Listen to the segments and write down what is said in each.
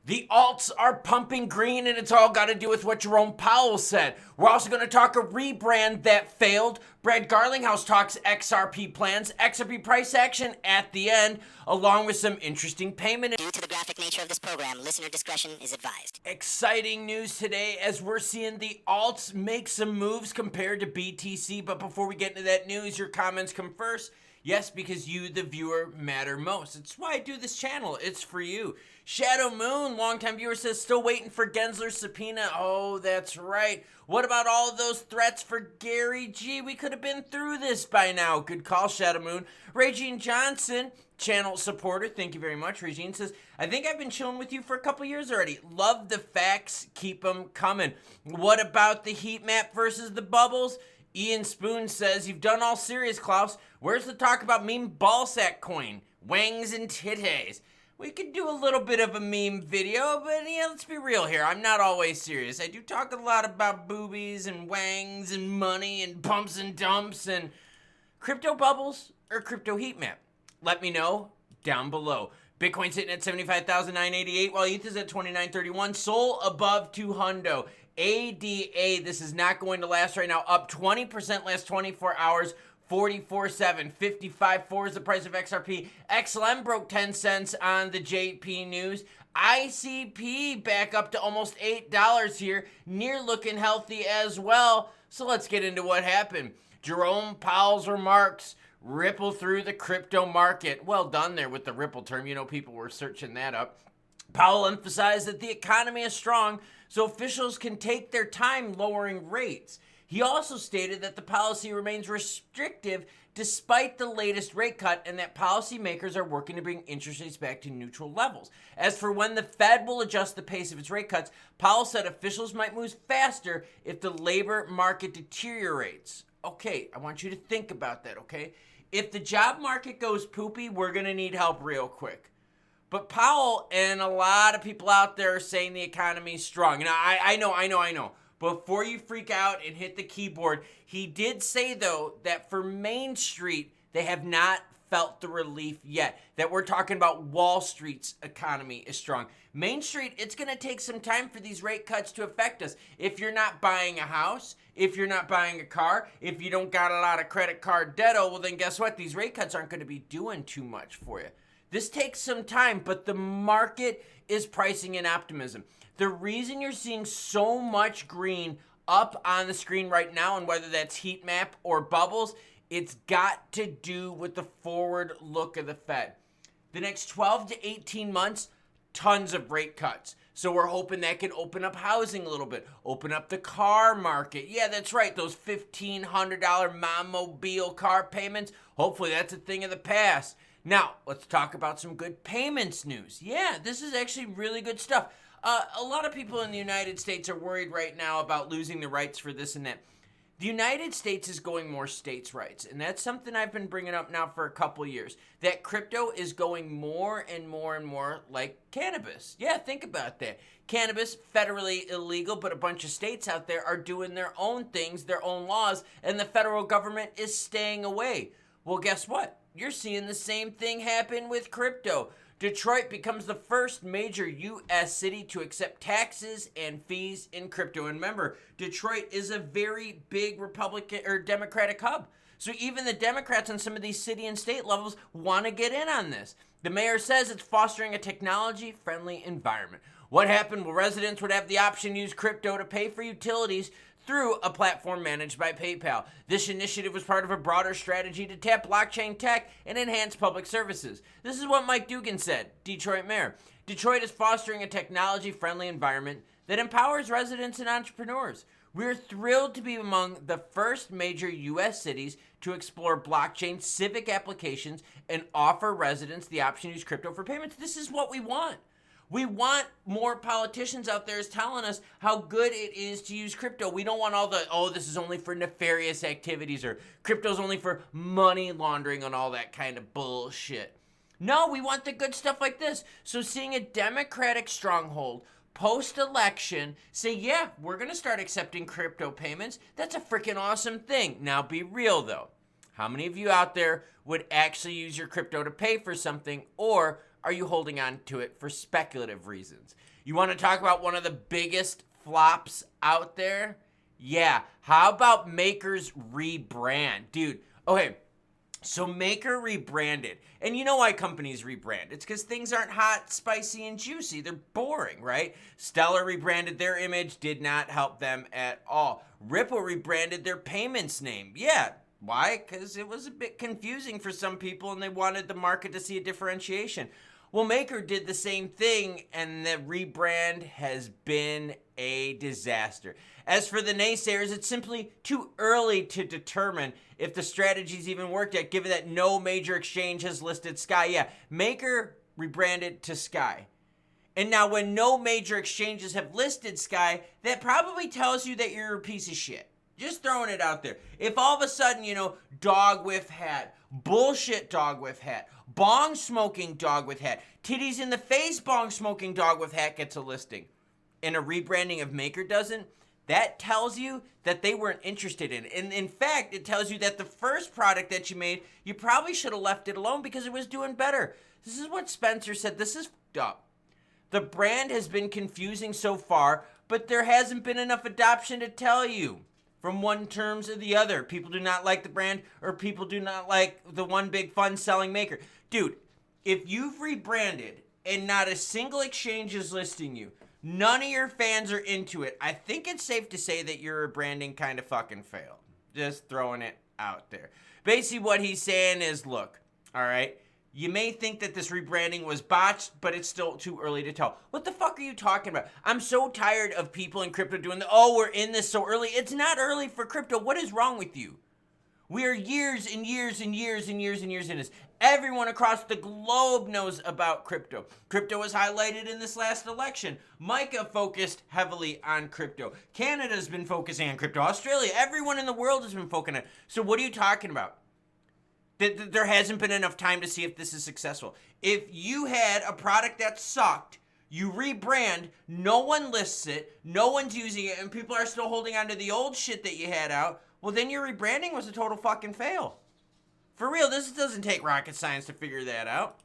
The alts are pumping green, and it's all got to do with what Jerome Powell said. We're also going to talk a rebrand that failed. Brad Garlinghouse talks XRP plans, XRP price action at the end, along with some interesting payment. Due to the graphic nature of this program, listener discretion is advised. Exciting news today as we're seeing the alts make some moves compared to BTC. But before we get into that news, your comments come first. Yes, because you, the viewer, matter most. It's why I do this channel. It's for you. Shadow Moon, longtime viewer, says, still waiting for Gensler's subpoena. Oh, that's right. What about all of those threats for Gary G? We could have been through this by now. Good call, Shadow Moon. Regine Johnson, channel supporter, thank you very much. Regine says, I think I've been chilling with you for a couple years already. Love the facts. Keep them coming. What about the heat map versus the bubbles? Ian Spoon says, you've done all serious, Klaus. Where's the talk about meme ballsack coin? Wangs and titties. We could do a little bit of a meme video, but yeah, let's be real here. I'm not always serious. I do talk a lot about boobies and wangs and money and pumps and dumps and crypto bubbles or crypto heat map. Let me know down below. Bitcoin's sitting at 75,988 while ETH is at 2931. Sol above 200. ADA, this is not going to last right now. Up 20% last 24 hours. 44.7, 55.4 is the price of XRP. XLM broke 10 cents on the JP News. ICP back up to almost $8 here. Near looking healthy as well. So let's get into what happened. Jerome Powell's remarks ripple through the crypto market. Well done there with the ripple term. You know, people were searching that up. Powell emphasized that the economy is strong, so officials can take their time lowering rates. He also stated that the policy remains restrictive despite the latest rate cut and that policymakers are working to bring interest rates back to neutral levels. As for when the Fed will adjust the pace of its rate cuts, Powell said officials might move faster if the labor market deteriorates. Okay, I want you to think about that, okay? If the job market goes poopy, we're going to need help real quick. But Powell and a lot of people out there are saying the economy is strong. And I know. Before you freak out and hit the keyboard, he did say, though, that for Main Street, they have not felt the relief yet. That we're talking about Wall Street's economy is strong. Main Street, it's going to take some time for these rate cuts to affect us. If you're not buying a house, if you're not buying a car, if you don't got a lot of credit card debt, well, then guess what? These rate cuts aren't going to be doing too much for you. This takes some time, but the market is pricing in optimism. The reason you're seeing so much green up on the screen right now, and whether that's heat map or bubbles, it's got to do with the forward look of the Fed. The next 12 to 18 months, tons of rate cuts. So we're hoping that can open up housing a little bit, open up the car market. Yeah, that's right, those $1,500 mom-mobile car payments, hopefully that's a thing of the past. Now, let's talk about some good payments news. Yeah, this is actually really good stuff. A lot of people in the United States are worried right now about losing the rights for this and that. The United States is going more states' rights, and that's something I've been bringing up now for a couple years, that crypto is going more and more and more like cannabis. Yeah, think about that. Cannabis, federally illegal, but a bunch of states out there are doing their own things, their own laws, and the federal government is staying away. Well, guess what? You're seeing the same thing happen with crypto. Detroit becomes the first major U.S. city to accept taxes and fees in crypto. And remember, Detroit is a very big Republican or Democratic hub. So even the Democrats on some of these city and state levels want to get in on this. The mayor says it's fostering a technology-friendly environment. What happened? Well, residents would have the option to use crypto to pay for utilities through a platform managed by PayPal. This initiative was part of a broader strategy to tap blockchain tech and enhance public services. This is what Mike Dugan said, Detroit mayor. Detroit is fostering a technology-friendly environment that empowers residents and entrepreneurs. We're thrilled to be among the first major U.S. cities to explore blockchain civic applications and offer residents the option to use crypto for payments. This is what we want. We want more politicians out there telling us how good it is to use crypto. We don't want all the, this is only for nefarious activities or crypto's only for money laundering and all that kind of bullshit. No, we want the good stuff like this. So seeing a Democratic stronghold post-election say, yeah, we're going to start accepting crypto payments, that's a freaking awesome thing. Now be real though. How many of you out there would actually use your crypto to pay for something, or are you holding on to it for speculative reasons? You want to talk about one of the biggest flops out there? Yeah, how about Maker's rebrand? Dude, okay, so Maker rebranded. And you know why companies rebrand? It's because things aren't hot, spicy, and juicy. They're boring, right? Stellar rebranded their image, did not help them at all. Ripple rebranded their payments name. Yeah, why? Because it was a bit confusing for some people and they wanted the market to see a differentiation. Well, Maker did the same thing, and the rebrand has been a disaster. As for the naysayers, it's simply too early to determine if the strategy's even worked yet, given that no major exchange has listed Sky. Yeah, Maker rebranded to Sky. And now when no major exchanges have listed Sky, that probably tells you that you're a piece of shit. Just throwing it out there. If all of a sudden, dog with hat, bullshit dog with hat, bong smoking dog with hat, titties in the face bong smoking dog with hat gets a listing, and a rebranding of Maker doesn't, that tells you that they weren't interested in it. And in fact, it tells you that the first product that you made, you probably should have left it alone because it was doing better. This is what Spencer said. This is f***ed up. The brand has been confusing so far, but there hasn't been enough adoption to tell you. From one terms or the other. People do not like the brand, or people do not like the one big fun selling Maker. Dude, if you've rebranded and not a single exchange is listing you, none of your fans are into it, I think it's safe to say that your branding kind of fucking failed. Just throwing it out there. Basically what he's saying is, look, all right, you may think that this rebranding was botched, but it's still too early to tell. What the fuck are you talking about? I'm so tired of people in crypto doing we're in this so early. It's not early for crypto. What is wrong with you? We are years and years and years and years and years in this. Everyone across the globe knows about crypto. Crypto was highlighted in this last election. Micah focused heavily on crypto. Canada's been focusing on crypto. Australia, everyone in the world has been focusing on it. So what are you talking about? There hasn't been enough time to see if this is successful. If you had a product that sucked, you rebrand, no one lists it, no one's using it, and people are still holding on to the old shit that you had out, well, then your rebranding was a total fucking fail. For real, this doesn't take rocket science to figure that out.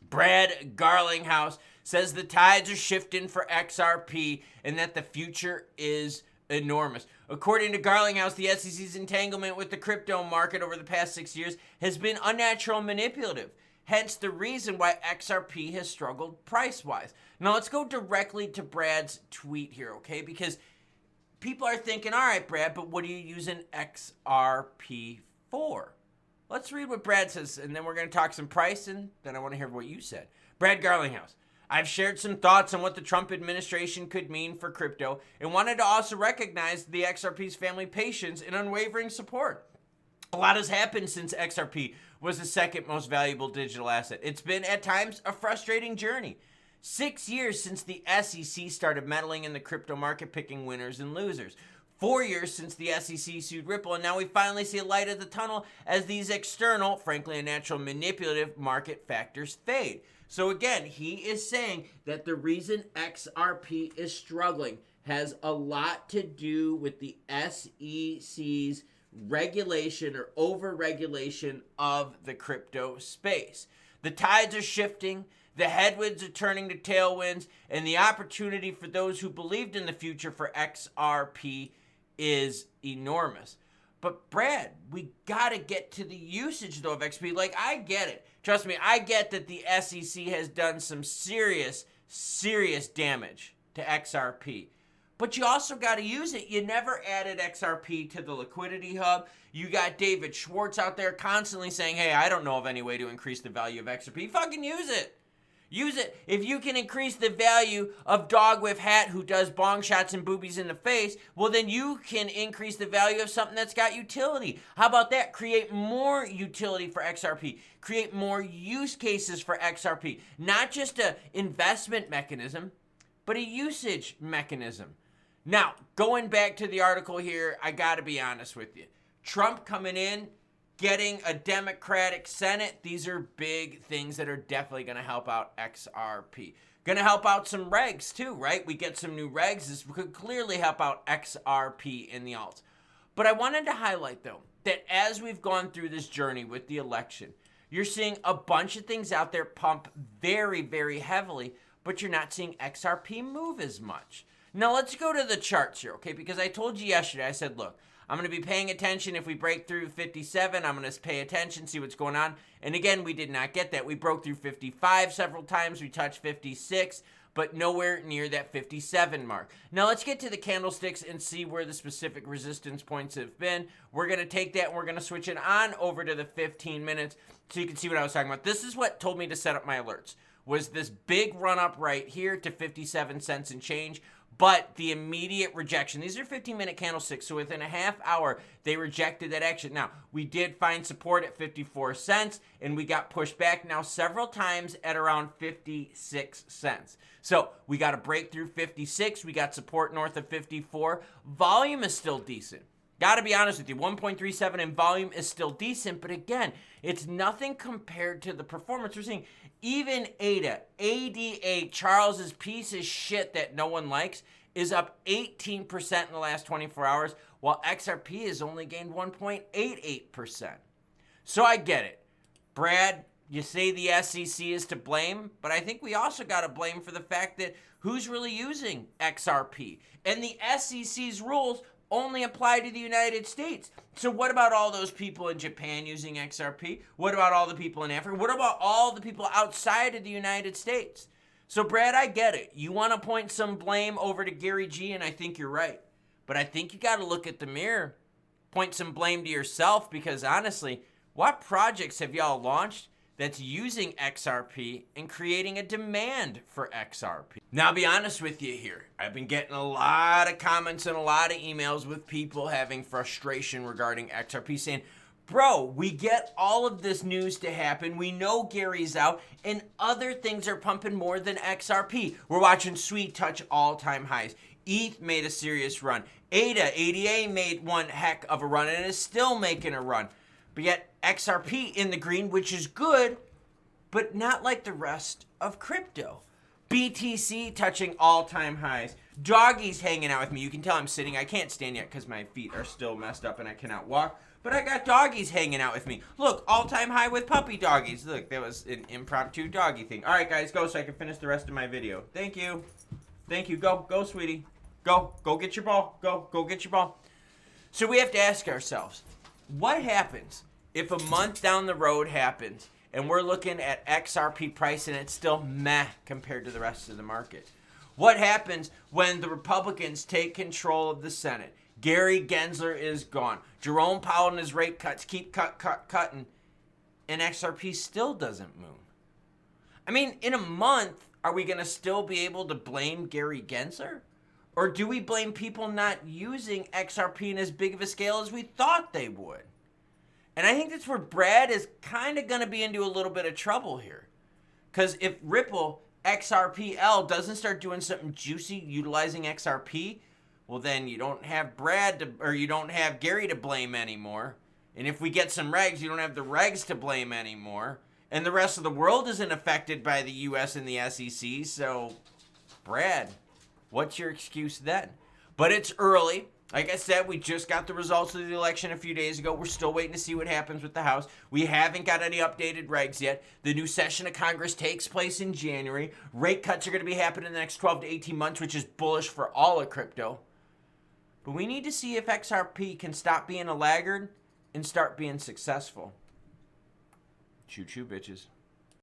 Brad Garlinghouse says the tides are shifting for XRP and that the future is enormous. According to Garlinghouse, the SEC's entanglement with the crypto market over the past 6 years has been unnatural and manipulative. Hence the reason why XRP has struggled price-wise. Now let's go directly to Brad's tweet here, okay? Because people are thinking, all right, Brad, but what are you using XRP for? Let's read what Brad says, and then we're going to talk some price, and then I want to hear what you said. Brad Garlinghouse. I've shared some thoughts on what the Trump administration could mean for crypto and wanted to also recognize the XRP's family patience and unwavering support. A lot has happened since XRP was the second most valuable digital asset. It's been, at times, a frustrating journey. 6 years since the SEC started meddling in the crypto market, picking winners and losers. 4 years since the SEC sued Ripple, and now we finally see a light at the tunnel as these external, frankly unnatural, manipulative market factors fade. So again, he is saying that the reason XRP is struggling has a lot to do with the SEC's regulation or over-regulation of the crypto space. The tides are shifting, the headwinds are turning to tailwinds, and the opportunity for those who believed in the future for XRP is enormous. But Brad, we gotta get to the usage though of XP. Like, I get it. Trust me, I get that the SEC has done some serious damage to XRP. But you also gotta use it. You never added XRP to the liquidity hub. You got David Schwartz out there constantly saying, hey, I don't know of any way to increase the value of XRP. Fucking use it. Use it. If you can increase the value of Dog with Hat who does bong shots and boobies in the face, well, then you can increase the value of something that's got utility. How about that? Create more utility for XRP. Create more use cases for XRP. Not just an investment mechanism, but a usage mechanism. Now, going back to the article here, I got to be honest with you. Trump coming in, getting a Democratic Senate, these are big things that are definitely going to help out XRP. Going to help out some regs too, right? We get some new regs. This could clearly help out XRP in the alts. But I wanted to highlight, though, that as we've gone through this journey with the election, You're seeing a bunch of things out there pump very, very heavily, but you're not seeing XRP move as much. Now let's go to the charts here, okay? Because I told you yesterday, I said, look, I'm going to be paying attention if we break through 57. I'm going to pay attention, see what's going on. And again, we did not get that. We broke through 55 several times. We touched 56, but nowhere near that 57 mark. Now let's get to the candlesticks and see where the specific resistance points have been. We're going to take that and we're going to switch it on over to the 15 minutes so you can see what I was talking about. This is what told me to set up my alerts, was this big run up right here to 57 cents and change. But the immediate rejection, these are 15-minute candlesticks, so within a half hour, they rejected that action. Now, we did find support at 54 cents, and we got pushed back now several times at around 56 cents. So we got a break through 56. We got support north of 54. Volume is still decent. Got to be honest with you, 1.37 in volume is still decent, but again, it's nothing compared to the performance we're seeing. Even ADA, Charles's piece of shit that no one likes, is up 18% in the last 24 hours, while XRP has only gained 1.88%. So I get it. Brad, you say the SEC is to blame, but I think we also got to blame for the fact that who's really using XRP? And the SEC's rules only apply to the United States. So what about all those people in Japan using XRP? What about all the people in Africa? What about all the people outside of the United States? So Brad, I get it. You want to point some blame over to Gary G, and I think you're right. But I think you got to look at the mirror, point some blame to yourself, because honestly, what projects have y'all launched that's using XRP and creating a demand for XRP? Now, I'll be honest with you here. I've been getting a lot of comments and a lot of emails with people having frustration regarding XRP saying, bro, we get all of this news to happen. We know Gary's out and other things are pumping more than XRP. We're watching Sweet touch all-time highs. ETH made a serious run. ADA made one heck of a run and is still making a run. But yet XRP in the green, which is good, but not like the rest of crypto. BTC touching all-time highs. Doggy's hanging out with me. You can tell I'm sitting. I can't stand yet because my feet are still messed up and I cannot walk. But I got doggies hanging out with me. Look, all-time high with puppy doggies. Look, that was an impromptu doggy thing. All right, guys, go so I can finish the rest of my video. Thank you. Thank you. Go, sweetie. Go get your ball. Go get your ball. So we have to ask ourselves, what happens if a month down the road happens and we're looking at XRP price and it's still meh compared to the rest of the market? What happens when the Republicans take control of the Senate? Gary Gensler is gone. Jerome Powell and his rate cuts keep cutting, and XRP still doesn't move. I mean, in a month, are we going to still be able to blame Gary Gensler? Or do we blame people not using XRP in as big of a scale as we thought they would? And I think that's where Brad is kind of going to be into a little bit of trouble here. Because if Ripple XRPL doesn't start doing something juicy utilizing XRP, well then you don't have you don't have Gary to blame anymore. And if we get some regs, you don't have the regs to blame anymore. And the rest of the world isn't affected by the US and the SEC. So, Brad, what's your excuse then? But it's early. Like I said, we just got the results of the election a few days ago. We're still waiting to see what happens with the House. We haven't got any updated regs yet. The new session of Congress takes place in January. Rate cuts are going to be happening in the next 12 to 18 months, which is bullish for all of crypto. But we need to see if XRP can stop being a laggard and start being successful. Choo-choo, bitches.